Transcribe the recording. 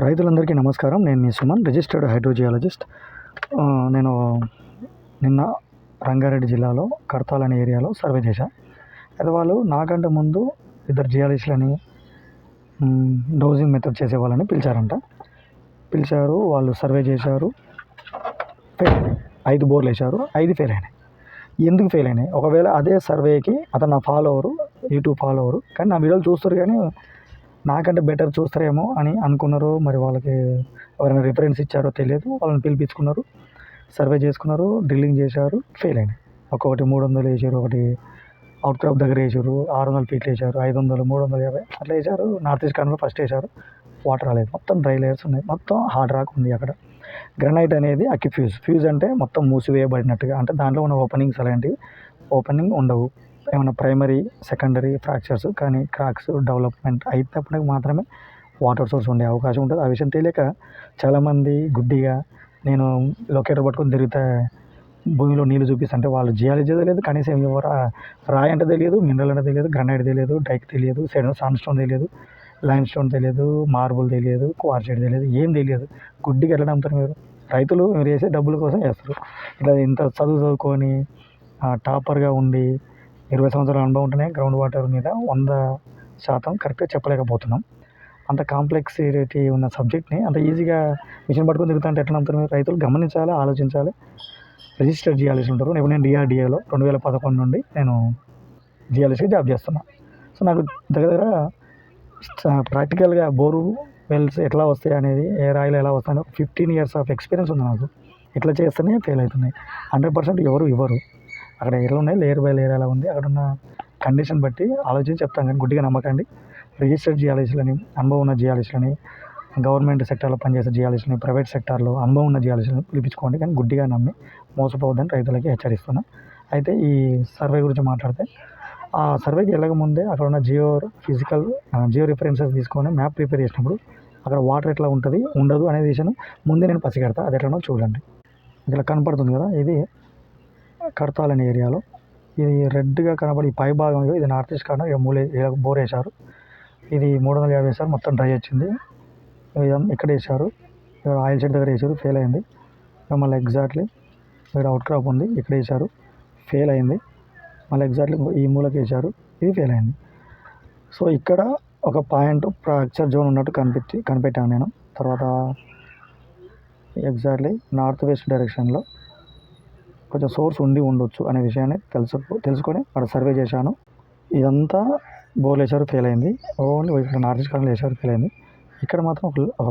రైతులందరికీ నమస్కారం. నేను మీ సుమన్, రిజిస్టర్డ్ హైడ్రోజియాలజిస్ట్. నేను నిన్న రంగారెడ్డి జిల్లాలో కడతాల్ అనే ఏరియాలో సర్వే చేశా. అయితే వాళ్ళు నాకంటే ముందు ఇద్దరు జియాలజిస్టులని డోజింగ్ మెథడ్ చేసే వాళ్ళని పిలిచారు. వాళ్ళు సర్వే చేశారు. 5 బోర్లు వేశారు, 5 ఫెయిల్ అయినాయి. ఎందుకు ఫెయిల్ అయినాయి? ఒకవేళ అదే సర్వేకి అతను నా యూట్యూబ్ ఫాలోవరు, కానీ నా వీడియోలు చూస్తారు, కానీ నాకంటే బెటర్ చూస్తారేమో అని అనుకున్నారు. మరి వాళ్ళకి ఎవరైనా రిఫరెన్స్ ఇచ్చారో తెలియదు. వాళ్ళని పిలిపించుకున్నారు, సర్వే చేసుకున్నారు, డ్రిల్లింగ్ చేశారు, ఫెయిల్ అయినాయి. ఒక్కొక్కటి 300 వేసారు, ఒకటి అవుట్ క్రాప్ దగ్గర వేసారు, 600 ఫీట్లు వేసారు, 500, 350 అట్లా వేసారు. నార్త్ ఈస్ట్ కార్నర్లో ఫస్ట్ వేసారు, వాటర్ రాలేదు. మొత్తం డ్రై లేయర్స్ ఉన్నాయి, మొత్తం హార్డ్ రాక్ ఉంది. అక్కడ గ్రనైట్ అనేది ఫ్యూజ్ అంటే మొత్తం మూసివేయబడినట్టుగా, అంటే దాంట్లో ఉన్న ఓపెనింగ్స్ అలాంటివి ఓపెనింగ్ ఉండవు. ఏమైనా ప్రైమరీ, సెకండరీ ఫ్రాక్చర్స్ కానీ క్రాక్స్ డెవలప్మెంట్ అయినప్పటికి మాత్రమే వాటర్ సోర్స్ ఉండే అవకాశం ఉంటుంది. ఆ విషయం తెలియక చాలామంది గుడ్డిగా నేను లొకేటర్ పట్టుకొని తిరిగితే భూమిలో నీళ్ళు చూపిస్తుంటే వాళ్ళు జియాలజీ తెలియదు, కనీసం ఎవరు రాయి అంటే తెలియదు, మినరల్ అంటే తెలియదు, గ్రనైట్ తెలియదు, డైక్ తెలియదు, సాండ్ స్టోన్ తెలియదు, లైమ్ స్టోన్ తెలియదు, మార్బుల్ తెలియదు, క్వార్ట్జైట్ తెలియదు, ఏం తెలియదు. గుడ్డిగా ఎట్లా నమ్ముతారు మీరు? రైతులు మీరు వేసే డబ్బుల కోసం చేస్తారు. ఇట్లా ఇంత చదువుకొని టాపర్గా ఉండి 20 సంవత్సరాల అనుభవం ఉంటేనే గ్రౌండ్ వాటర్ మీద 100% కరెక్ట్గా చెప్పలేకపోతున్నాం. అంత కాంప్లెక్సిటీ ఉన్న సబ్జెక్ట్ని అంత ఈజీగా మిషన్ పట్టుకొని తిరుగుతుంటే ఎట్లా నమ్ముతారు మీరు? రైతులు గమనించాలి, ఆలోచించాలి. రిజిస్టర్డ్ జియాలజిస్ట్ ఉంటారు. ఇప్పుడు నేను డిఆర్డిఏలో 2011 నుండి నేను జియాలజీగా జాబ్ చేస్తున్నాను. సో నాకు దగ్గర ప్రాక్టికల్గా బోరు వెల్స్ ఎట్లా వస్తాయి అనేది, ఏ రాయిలు ఎలా వస్తాయని 15 years ఆఫ్ ఎక్స్పీరియన్స్ ఉంది నాకు. ఎట్లా చేస్తేనే ఫెయిల్ అవుతున్నాయి. 100% ఎవరు ఇవ్వరు. అక్కడ ఎలా ఉన్నాయి, లేయర్ బై లేయర్ ఎలా ఉంది, అక్కడ ఉన్న కండిషన్ బట్టి ఆలోచించి చెప్తాం, కానీ గుడ్డిగా నమ్మకండి. రిజిస్టర్డ్ జియాలజిస్టులని, అనుభవం ఉన్న జియాలజిస్టులని, గవర్నమెంట్ సెక్టార్లో పనిచేసే జియాలజిస్టులని, ప్రైవేట్ సెక్టార్లో అనుభవం ఉన్న జియాలజిస్టులని పిలిపించుకోండి, కానీ గుడ్డిగా నమ్మి మోసపోవద్దని రైతులకి హెచ్చరిస్తున్నా. అయితే ఈ సర్వే గురించి మాట్లాడితే, ఆ సర్వేకి వెళ్ళకముందే అక్కడ ఉన్న జియో రిఫరెన్సెస్ తీసుకొని మ్యాప్ ప్రిపేర్ చేసినప్పుడు అక్కడ వాటర్ ఎట్లా ఉంటుంది, ఉండదు అనే విషయం ముందే నేను పసిగడతా. అది ఎట్లనో చూడండి. ఇట్లా కనపడుతుంది కదా, ఇది కడతాల్ అనే ఏరియాలో ఇది రెడ్గా కనబడి పై భాగం, ఇది నార్త్ ఈస్ట్ కార్నర్, బోర్ వేశారు. ఇది 350 వేశారు, మొత్తం డ్రై వచ్చింది. ఇక్కడ వేశారు, ఆయిల్ షెడ్ దగ్గర వేశారు, ఫెయిల్ అయింది. మళ్ళీ ఎగ్జాక్ట్లీ ఇక్కడ అవుట్ క్రాప్ ఉంది, ఇక్కడ వేశారు, ఫెయిల్ అయింది. మళ్ళీ ఎగ్జాక్ట్లీ ఈ మూలకి వేశారు, ఇది ఫెయిల్ అయింది. సో ఇక్కడ ఒక పాయింట్ ఫ్రాక్చర్ జోన్ ఉన్నట్టు కనిపెట్టాను నేను. తర్వాత ఎగ్జాక్ట్లీ నార్త్ వెస్ట్ డైరెక్షన్లో కొంచెం సోర్స్ ఉండొచ్చు అనే విషయాన్ని తెలుసుకొని అక్కడ సర్వే చేశాను. ఇదంతా బోర్లు వేశారు, ఫెయిల్ అయింది. ఓన్లీ ఇక్కడ నార్త్ ఈస్ట్ కార్నర్లో వేశారు, ఫెయిల్ అయింది. ఇక్కడ మాత్రం ఒక